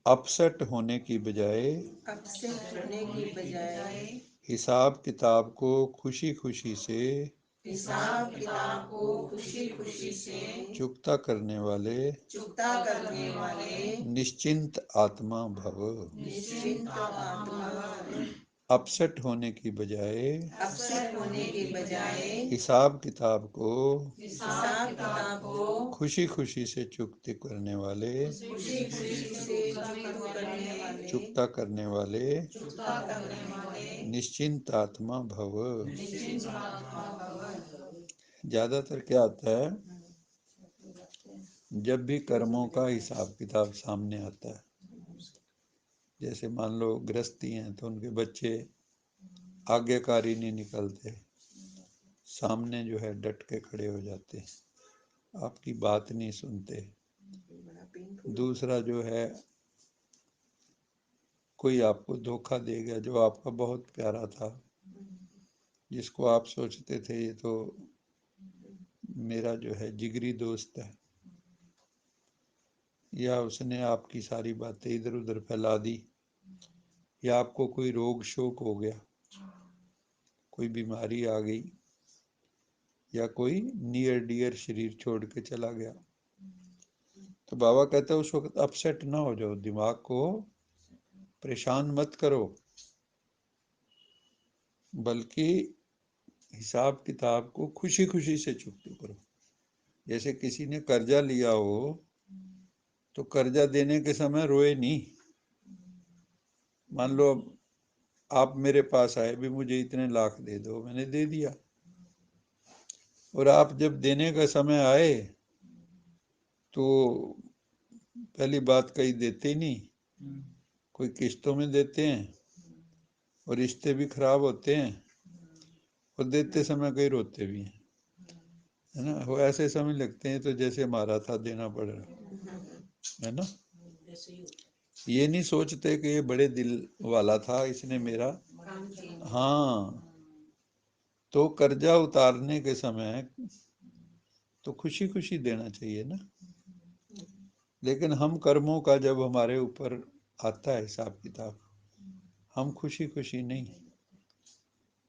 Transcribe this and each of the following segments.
Upset होने की बजाय हिसाब किताब को खुशी खुशी से चुकता करने वाले निश्चिंत आत्मा भव। अपसेट होने की बजाय हिसाब किताब को खुशी खुशी से चुकती करने वाले चुकता करने वाले निश्चिंत आत्मा भव। ज्यादातर क्या आता है, जब भी कर्मों का हिसाब किताब सामने आता है, जैसे मान लो गृहस्थी हैं तो उनके बच्चे आज्ञाकारी नहीं निकलते, सामने जो है डट के खड़े हो जाते हैं, आपकी बात नहीं सुनते। दूसरा जो है, कोई आपको धोखा दे गया जो आपका बहुत प्यारा था, जिसको आप सोचते थे ये तो मेरा जो है जिगरी दोस्त है, या उसने आपकी सारी बातें इधर उधर फैला दी, या आपको कोई रोग शोक हो गया, कोई बीमारी आ गई, या कोई नियर डियर शरीर छोड़ के चला गया, तो बाबा कहते हैं उस वक्त अपसेट ना हो जाओ, दिमाग को परेशान मत करो, बल्कि हिसाब किताब को खुशी खुशी से चुकता करो। जैसे किसी ने कर्जा लिया हो तो कर्जा देने के समय रोए नहीं। मान लो आप मेरे पास आए, भी मुझे इतने लाख दे दो, मैंने दे दिया, और आप जब देने का समय आए तो पहली बात कहीं देते ही नहीं, कोई किस्तों में देते हैं, और रिश्ते भी खराब होते हैं, और देते समय कहीं रोते भी हैं, है ना। वो ऐसे समय लगते हैं तो जैसे हमारा था, देना पड़ रहा है ना। ये नहीं सोचते कि ये बड़े दिल वाला था, इसने मेरा, हाँ, तो कर्जा उतारने के समय तो खुशी खुशी देना चाहिए ना। लेकिन हम कर्मों का जब हमारे ऊपर आता है हिसाब किताब, हम खुशी खुशी नहीं,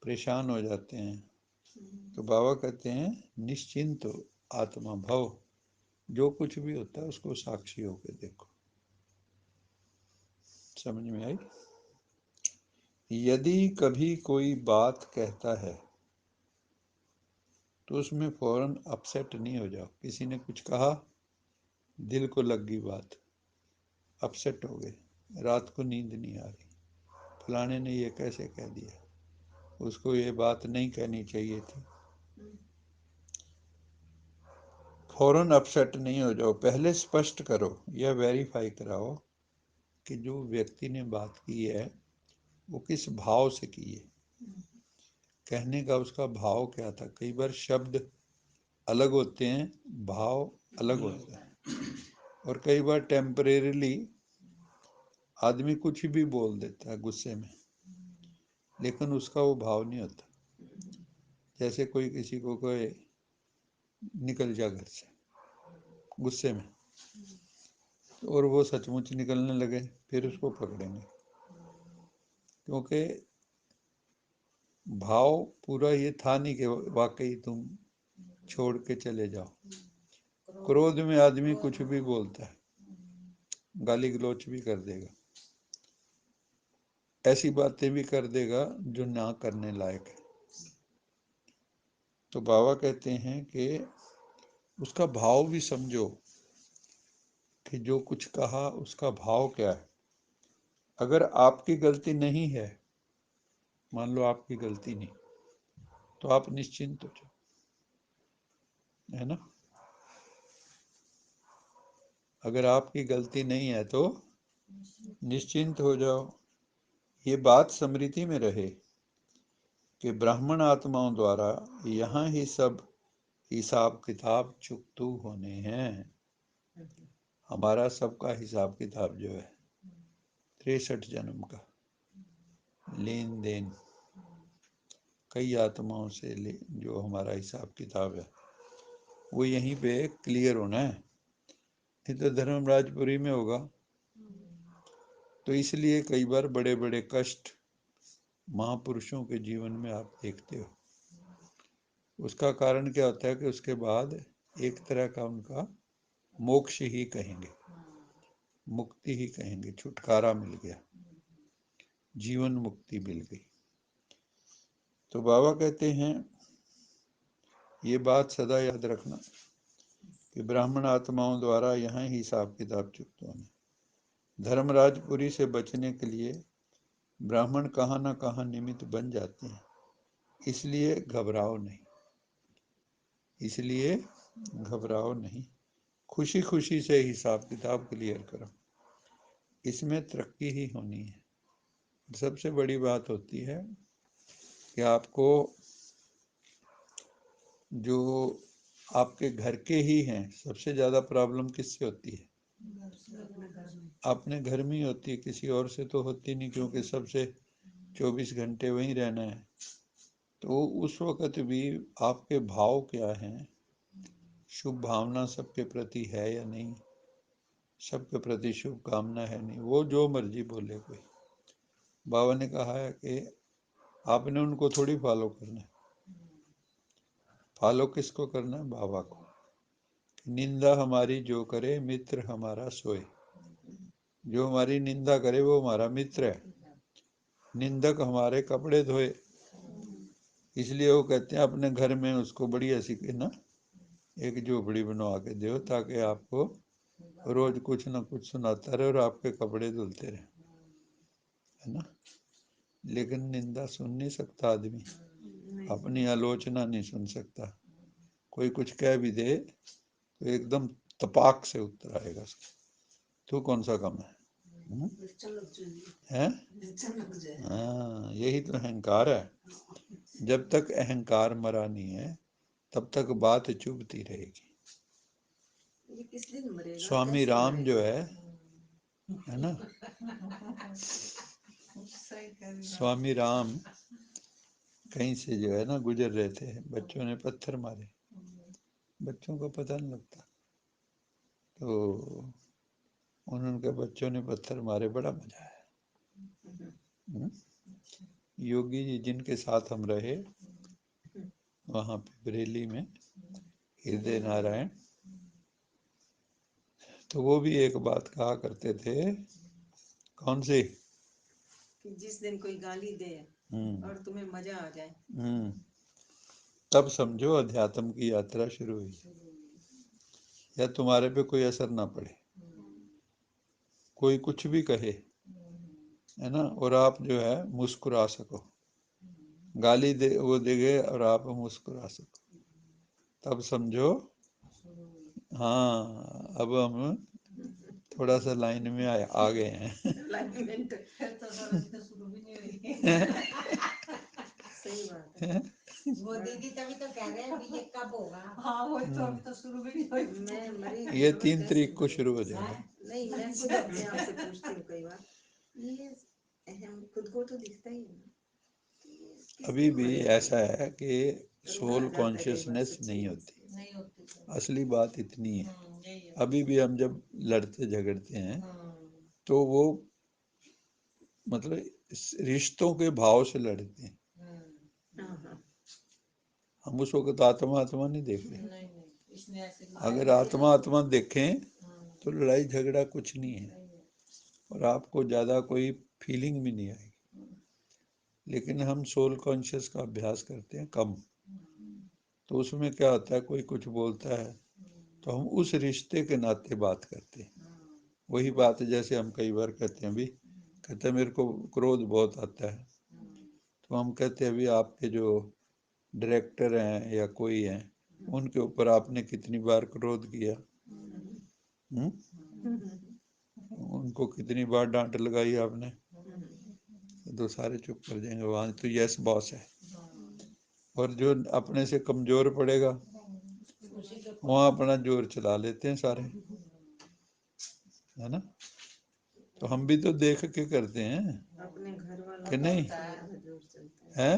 परेशान हो जाते हैं। तो बाबा कहते हैं निश्चिंत आत्मा भव, जो कुछ भी होता है उसको साक्षी होकर देखो। समझ में आई? यदि कभी कोई बात कहता है तो उसमें फौरन अपसेट नहीं हो जाओ। किसी ने कुछ कहा, दिल को लग गई बात, अपसेट हो गए, रात को नींद नहीं आ रही, फलाने ने ये कैसे कह दिया, उसको ये बात नहीं कहनी चाहिए थी। फौरन अपसेट नहीं हो जाओ, पहले स्पष्ट करो, यह वेरीफाई कराओ कि जो व्यक्ति ने बात की है वो किस भाव से की है, कहने का उसका भाव क्या था। कई बार शब्द अलग होते हैं, भाव अलग होता है, और कई बार टेम्परेरीली आदमी कुछ भी बोल देता है गुस्से में, लेकिन उसका वो भाव नहीं होता। जैसे कोई किसी को कहे निकल जा घर से गुस्से में, और वो सचमुच निकलने लगे, फिर उसको पकड़ेंगे, क्योंकि भाव पूरा ये था नहीं कि वाकई तुम छोड़ के चले जाओ। क्रोध में आदमी कुछ भी बोलता है, गाली गलौच भी कर देगा, ऐसी बातें भी कर देगा जो ना करने लायक है। तो बाबा कहते हैं कि उसका भाव भी समझो, कि जो कुछ कहा उसका भाव क्या है। अगर आपकी गलती नहीं है, मान लो आपकी गलती नहीं, तो आप निश्चिंत हो जाओ, है ना। अगर आपकी गलती नहीं है तो निश्चिंत हो जाओ। ये बात स्मृति में रहे कि ब्राह्मण आत्माओं द्वारा यहाँ ही सब हिसाब किताब चुकतू होने हैं। हमारा सबका हिसाब किताब जो है 63 जन्म का लेन देन, कई आत्माओं से जो हमारा हिसाब किताब है वो यहीं पे क्लियर होना है। ये तो धर्मराजपुरी में होगा। तो इसलिए कई बार बड़े बड़े कष्ट महापुरुषों के जीवन में आप देखते हो। उसका कारण क्या होता है कि उसके बाद एक तरह का उनका मोक्ष ही कहेंगे, मुक्ति ही कहेंगे, छुटकारा मिल गया, जीवन मुक्ति मिल गई। तो बाबा कहते हैं ये बात सदा याद रखना कि ब्राह्मण आत्माओं द्वारा यहाँ ही हिसाब किताब चुकता होना। धर्मराजपुरी से बचने के लिए ब्राह्मण कहाँ न कहाँ निमित्त बन जाते हैं, इसलिए घबराओ नहीं, इसलिए घबराओ नहीं, खुशी खुशी से हिसाब किताब क्लियर करो, इसमें तरक्की ही होनी है। सबसे बड़ी बात होती है कि आपको जो आपके घर के ही हैं, सबसे ज़्यादा प्रॉब्लम किससे होती है? अपने घर में ही होती है, किसी और से तो होती नहीं, क्योंकि सबसे 24 घंटे वहीं रहना है। तो उस वक़्त भी आपके भाव क्या हैं, शुभ भावना सबके प्रति है या नहीं, सबके प्रति शुभ कामना है नहीं, वो जो मर्जी बोले कोई, बाबा ने कहा है कि आपने उनको थोड़ी फॉलो करना है। फॉलो किसको करना है? बाबा को। निंदा हमारी जो करे मित्र हमारा सोए। जो हमारी निंदा करे वो हमारा मित्र है। निंदक हमारे कपड़े धोए। इसलिए वो कहते हैं अपने घर में उसको बढ़िया सी ना एक झोपड़ी बनवा के दो, ताकि आपको रोज कुछ ना कुछ सुनाता रहे और आपके कपड़े धुलते रहे, है ना। लेकिन निंदा सुन नहीं सकता आदमी, अपनी आलोचना नहीं सुन सकता। कोई कुछ कह भी दे तो एकदम तपाक से उत्तर आएगा उसका, तो कौन सा कम है? हाँ, यही तो अहंकार है। जब तक अहंकार मरा नहीं है तब तक बात चुभती रहेगी। स्वामी राम जो है ना, स्वामी राम कहीं से जो है ना गुजर रहे थे, बच्चों ने पत्थर मारे, बच्चों को पता नहीं लगता, तो उनके बच्चों ने पत्थर मारे, बड़ा मजा आया। योगी जी जिनके साथ हम रहे वहाँ पे बरेली में, हृदय नारायण, तो वो भी एक बात कहा करते थे। कौन सी? कि जिस दिन कोई गाली दे और तुम्हें मजा आ जाए, तब समझो अध्यात्म की यात्रा शुरू हुई, या तुम्हारे पे कोई असर ना पड़े, कोई कुछ भी कहे, है ना, और आप जो है मुस्कुरा सको, गाली दे वो देगे और आप मुस्कुरा सको, तब समझो हाँ अब हम थोड़ा सा लाइन में आ गए हैं। सही बात है। वो दीदी तभी तो कह रहे हैं ये कब होगा। हाँ वो तो अभी तो शुरू भी नहीं हुई। मैं मरी ये 3 तारीख को शुरू हो जाएगा। नहीं, मैं खुद अपने आप से पूछती हूँ कई बार, ये अहम खुद को तो दिखता ही है। अभी भी ऐसा है कि सोल कॉन्शियसनेस नहीं होती। असली बात इतनी है, अभी भी हम जब लड़ते झगड़ते हैं तो वो मतलब रिश्तों के भाव से लड़ते हैं। हम उस वक्त आत्मा आत्मा नहीं देख रहे। अगर आत्मा आत्मा देखें तो लड़ाई झगड़ा कुछ नहीं है और आपको ज़्यादा कोई फीलिंग भी नहीं आएगी। लेकिन हम सोल कॉन्शियस का अभ्यास करते हैं कम, तो उसमें क्या होता है, कोई कुछ बोलता है तो हम उस रिश्ते के नाते बात करते हैं। वही बात जैसे हम कई बार कहते हैं, अभी कहते हैं मेरे को क्रोध बहुत आता है, तो हम कहते हैं अभी आपके जो डायरेक्टर हैं या कोई हैं उनके ऊपर आपने कितनी बार क्रोध किया, उनको कितनी बार डांट लगाई आपने, तो सारे चुप कर जाएंगे, वहाँ तो यस बॉस है। और जो अपने से कमजोर पड़ेगा वहाँ अपना जोर चला लेते हैं सारे, है ना। तो हम भी तो देख के करते हैं अपने घर वालों कि नहीं है, है,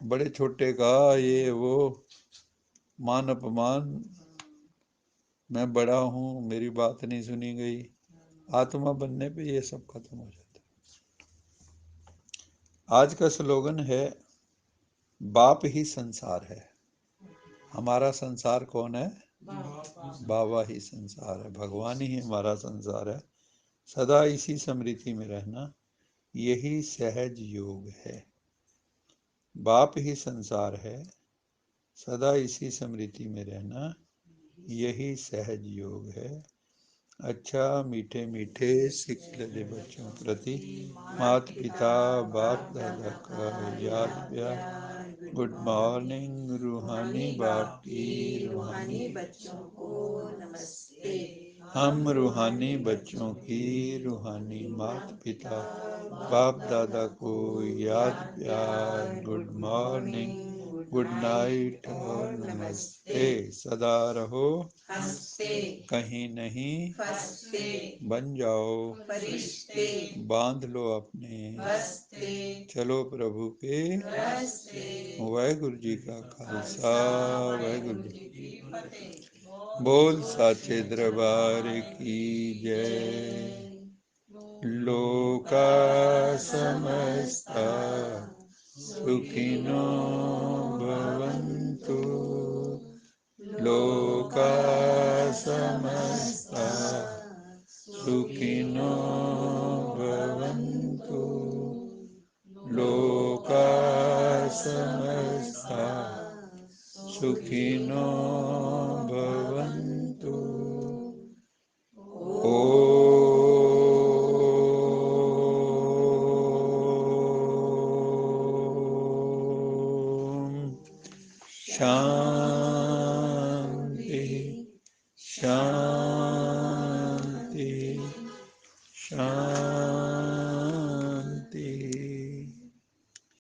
बड़े छोटे का ये वो मान अपमान मैं बड़ा हूँ, मेरी बात नहीं सुनी गई, आत्मा बनने पे ये सब खत्म हो जाता है। आज का स्लोगन है बाप ही संसार है। हमारा संसार कौन है? बाबा ही संसार है, भगवान ही हमारा संसार है। सदा इसी स्मृति में रहना, यही सहज योग है। बाप ही संसार है, सदा इसी स्मृति में रहना, यही सहज योग है। अच्छा मीठे मीठे सिखलले बच्चों प्रति माता पिता बाप दादा का याद प्यार। गुड मॉर्निंग रूहानी बाप की, रूहानी बच्चों को नमस्ते। हम रूहानी बच्चों की, रूहानी माता पिता बाप दादा को याद प्यार। गुड मॉर्निंग, गुड नाइट और नमस्ते। सदा रहो हंसते, कहीं नहीं फंसते, बन जाओ फरिश्ते, बांध लो अपने बसते, चलो प्रभु के रस्ते। वाहिगुरु जी का खालसा, वाहिगुरु जी की फतेह। बोल साचे दरबार की जय। लोका समस्ता सुखिनो भवन्तु, लोका समस्ता सुखिनो भवन्तु, लोका समस्ता सुखिनो भवन्तु। शांति शांति शांति।